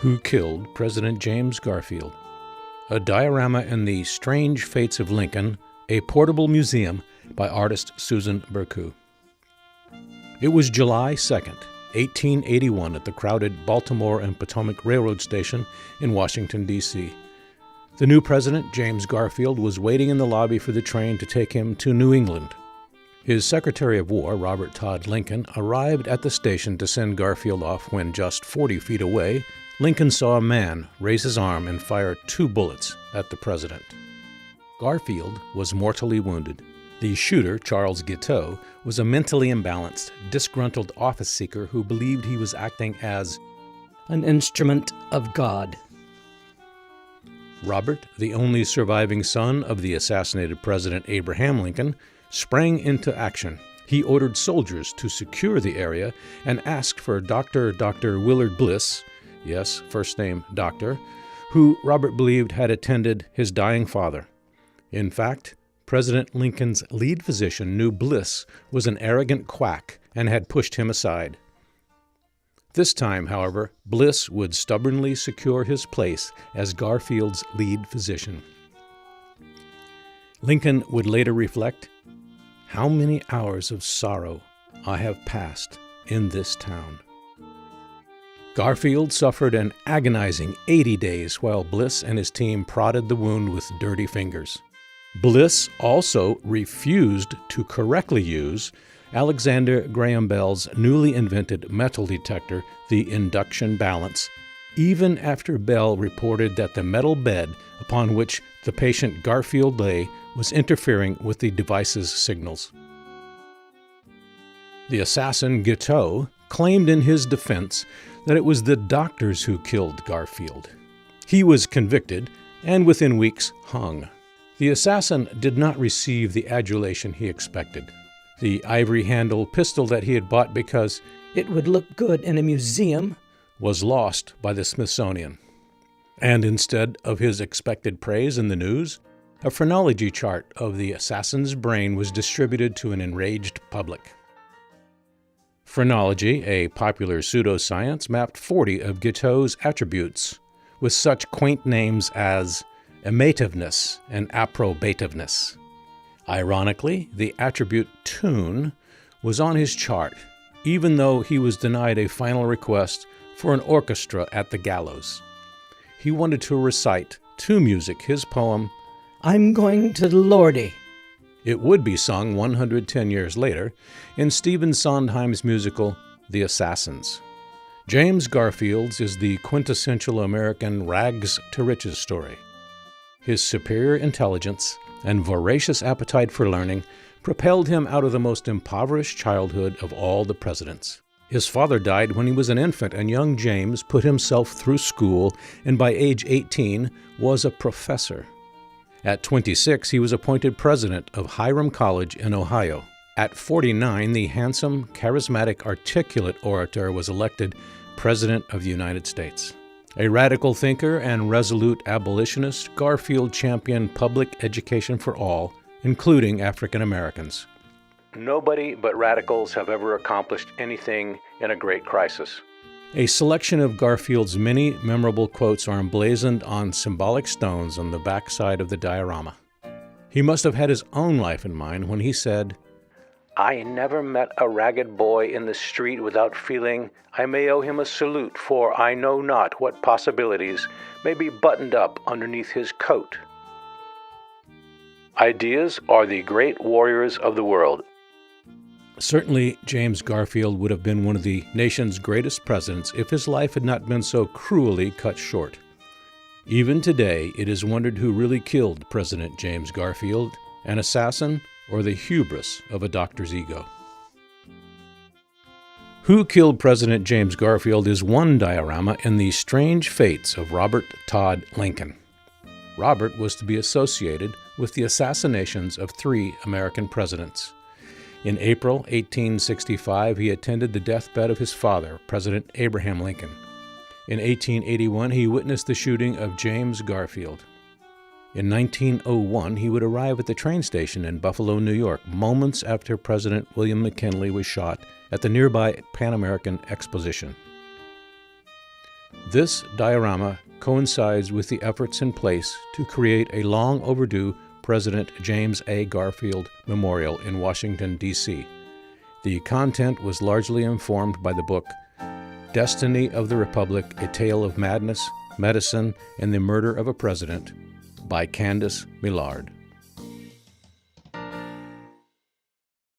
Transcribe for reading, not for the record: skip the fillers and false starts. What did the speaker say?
Who Killed President James Garfield? A diorama in the Strange Fates of Lincoln, a portable museum by artist Susan Bercu. It was July 2nd, 1881 at the crowded Baltimore and Potomac Railroad Station in Washington, D.C. The new president, James Garfield, was waiting in the lobby for the train to take him to New England. His Secretary of War, Robert Todd Lincoln, arrived at the station to send Garfield off when, just 40 feet away, Lincoln saw a man raise his arm and fire 2 bullets at the president. Garfield was mortally wounded. The shooter, Charles Guiteau, was a mentally imbalanced, disgruntled office seeker who believed he was acting as an instrument of God. Robert, the only surviving son of the assassinated President Abraham Lincoln, sprang into action. He ordered soldiers to secure the area and asked for Dr. Willard Bliss, yes, first name Doctor, who Robert believed had attended his dying father. In fact, President Lincoln's lead physician knew Bliss was an arrogant quack and had pushed him aside. This time, however, Bliss would stubbornly secure his place as Garfield's lead physician. Lincoln would later reflect, "How many hours of sorrow I have passed in this town." Garfield suffered an agonizing 80 days while Bliss and his team prodded the wound with dirty fingers. Bliss also refused to correctly use Alexander Graham Bell's newly invented metal detector, the induction balance, even after Bell reported that the metal bed upon which the patient Garfield lay was interfering with the device's signals. The assassin Guiteau claimed in his defense that it was the doctors who killed Garfield. He was convicted and within weeks hung. The assassin did not receive the adulation he expected. The ivory-handled pistol that he had bought because it would look good in a museum was lost by the Smithsonian. And instead of his expected praise in the news, a phrenology chart of the assassin's brain was distributed to an enraged public. Phrenology, a popular pseudoscience, mapped 40 of Guiteau's attributes with such quaint names as amativeness and approbativeness. Ironically, the attribute tune was on his chart, even though he was denied a final request for an orchestra at the gallows. He wanted to recite to music his poem, "I'm going to Lordy." It would be sung 110 years later in Stephen Sondheim's musical, The Assassins. James Garfield's is the quintessential American rags to riches story. His superior intelligence and voracious appetite for learning propelled him out of the most impoverished childhood of all the presidents. His father died when he was an infant, and young James put himself through school and by age 18 was a professor. At 26, he was appointed president of Hiram College in Ohio. At 49, the handsome, charismatic, articulate orator was elected President of the United States. A radical thinker and resolute abolitionist, Garfield championed public education for all, including African Americans. Nobody but radicals have ever accomplished anything in a great crisis. A selection of Garfield's many memorable quotes are emblazoned on symbolic stones on the backside of the diorama. He must have had his own life in mind when he said, "I never met a ragged boy in the street without feeling I may owe him a salute, for I know not what possibilities may be buttoned up underneath his coat." Ideas are the great warriors of the world. Certainly, James Garfield would have been one of the nation's greatest presidents if his life had not been so cruelly cut short. Even today, it is wondered who really killed President James Garfield, an assassin or the hubris of a doctor's ego. Who Killed President James Garfield is one diorama in the Strange Fates of Robert Todd Lincoln. Robert was to be associated with the assassinations of 3 American presidents. In April 1865, he attended the deathbed of his father, President Abraham Lincoln. In 1881, he witnessed the shooting of James Garfield. In 1901, he would arrive at the train station in Buffalo, New York, moments after President William McKinley was shot at the nearby Pan American Exposition. This diorama coincides with the efforts in place to create a long overdue President James A. Garfield Memorial in Washington, D.C. The content was largely informed by the book Destiny of the Republic, A Tale of Madness, Medicine, and the Murder of a President by Candice Millard.